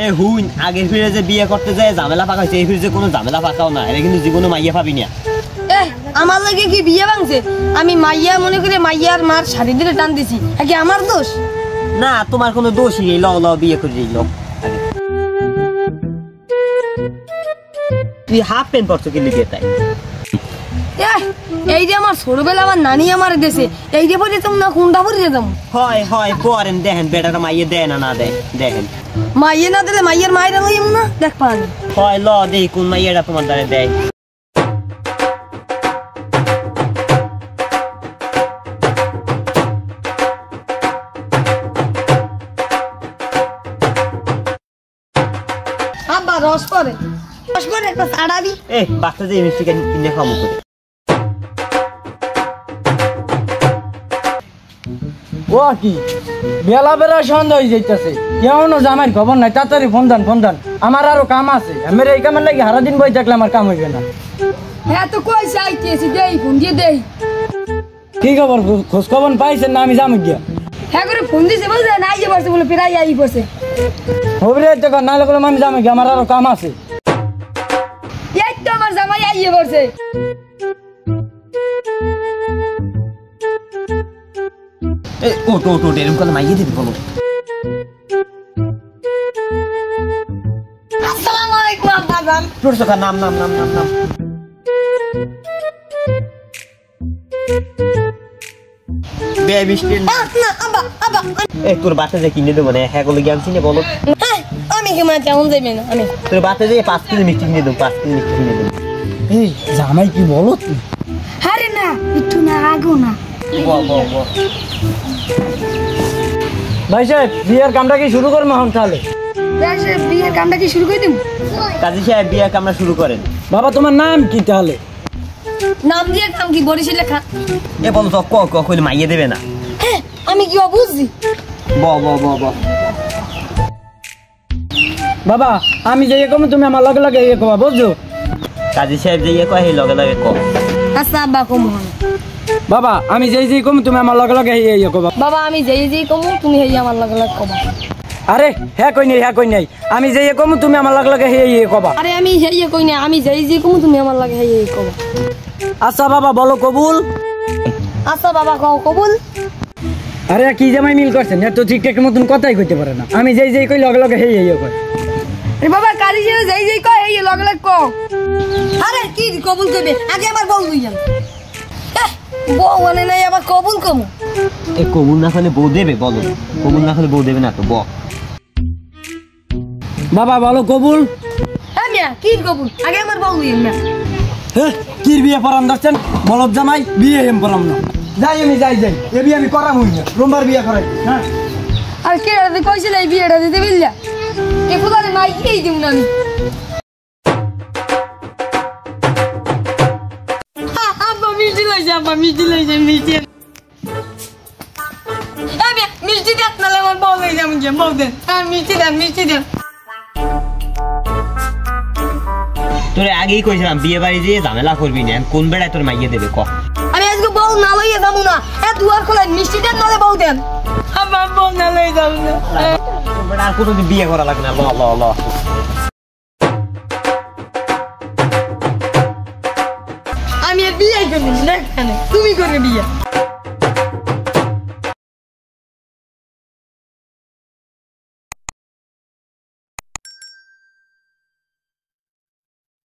এ হুন আগের ফিরে যে বিয়ে করতে যায় ঝামেলা পাকা হয়েছে, এই ফিরে যে কোনো ঝামেলা পাকাও না, এটা কিন্তু জীবনে মাইয়া পাবি না। আমার লাগে কি বিয়ে ভাঙছে? আমি মাইয়া মনে করে মাইয়ার মার শাড়ি দিলে টান দিছি, কি আমার দোষ? না তোমার কোনো দোষই নেই, লও লও বিয়ে করে দিল। তুই হাফ প্যান্ট পরছো কি লিখে তাই? এই যে আমার ছোটবেলা আমার নানি আমার দেশে এই যে পরে তুমি না কোনটা পরে যেতাম। হয় হয় পরেন দেখেন বেটাটা মাইয়ে দেয় না না দেয় দেখেন। মাইয়ে না দিলে মাইয়ের মায়ের লইম না দেখ পান। হয় ল দেখি কোন মাইয়েটা তোমার দ্বারা দেয়। আব্বা রস পরে একটা ছাড়াবি। বাচ্চা যে মিষ্টি কিনে খাবো করে। ও কি বেলা বেলা সন্ধ্যা হয়ে যাইতেছে, কেমন জামাই খবর নাই, তাড়াতাড়ি ফোন দান আমার আরো কাম আছে। আমার এই কামের লাগি সারা দিন বই থাকলে আমার কাম হইবে না। হ্যাঁ তো কইছে আইতেছি, দেই ফোন দিয়ে দেই। কি খবর, খোঁজ খবর পাইছেন না? আমি যাম গিয়া। হ্যাঁ করে ফোন দিছে বলছে না আইয়ে পড়ছে বলে প্রায় আই পড়ছে। হবরে দেখো না লাগলে আমি যাম গিয়া, আমার আরো কাম আছে। এই তো আমার জামাই আইয়ে পড়ছে। ওটো ওটো এরকম করে মাইয়ে দিবি বলো। আসসালামু আলাইকুম আব্বা জান। তোর সকা নাম নাম নাম নাম নাম বে মিষ্টি না আব্বা আব্বা তোর বাচ্চা যে কিনে দেবো না, হ্যাঁ গুলো জ্ঞান চিনে বলো। আমি কি মানে তেমন যাইবে না। আমি তোর বাচ্চা যে 5 কিলো মিষ্টি কিনে দেবো, 5 কিলো মিষ্টি কিনে দেবো। এই জামাই কি বলো তুই? আরে না একটু না আগো না। ভাই সাহেব বিয়ের কামটা কি শুরু করবো এখন তাহলে? বিয়ের কামটা কি শুরু করে দিব? কাজী সাহেব বিয়ের কামটা শুরু করেন। বাবা তোমার নাম কি তাহলে? নাম দিয়ে কাম কি বরিশাল লেখা? বলো তো কইলে মাইয়ে দেবে না। আমি কি বুঝছি? বাবা আমি যে কম তুমি আমার লগে লগে ইয়ে কবা বুঝছো? কাজী সাহেব যে ইয়ে কয় লগে লগে কম। আচ্ছা আব্বা কম। বাবা আমি যে কম তুমি আমার লগে লগে ইয়ে কবা। বাবা আমি যেই কম তুমি হেই আমার লগে লগে কবা। আরে হ্যাঁ কই নাই আমি যে কম তুমি আমার লগে লগে ইয়ে কবা। আরে আমি হেই কই না, আমি যেই কম তুমি আমার লগে হেই কবা। আচ্ছা বাবা বলো কবুল। আচ্ছা বাবা কও কবুল। আরে কি জামাই মিল করছেন, এত ঠিকঠাক মতন কথাই কইতে পারে না। আমি যেই কই লগে লগে হেই কই। আরে বাবা কালি যেই কয় হেই লগে লগে কও। আরে কি কবুল কইবে? আগে আমার বউ লইয়াম। বউ মানে নাই আবার কবুল কম। কবুল না হলে বউ দেবে বলো, কবুল না হলে বউ দেবে না তো বল। বাবা বলো কবুল। হ্যাঁ মিয়া কি কবুল? আগে আমার বউ লইয়াম না। কি বিয়ে পড়াম ধরছেন বলদ জামাই? বিয়ে এম পড়াম না, যাই আমি যাই এ বিয়ে আমি করাম হই না, রোমবার বিয়ে করাই। হ্যাঁ আর কে কইছিল এই বিয়েটা দিতে বিল্লা? এ ফুলারে মাই এই দিম না আমি। আব্বা মিষ্টি লইছে মিষ্টি। আমি মিষ্টি দেন নালে আমার বউ লই যাম গিয়ে বউ দেন। মিষ্টি দেন। তোরে আগেই কইছিলাম বিয়ে বাড়ি দিয়ে ঝামেলা করবি না, কোন বেড়ায় তোর মাইয়ে দেবে ক। আমি আজকে বউ না লইয়ে যাবো না, দুয়ার খোলেন মিষ্টি দেন নালে বউ দেন। আমার বউ না লই যাবো না। আর কোনোদিন বিয়ে করা লাগবে না, ল আমি বিয়ে করবি না, তুমি করে বিয়ে।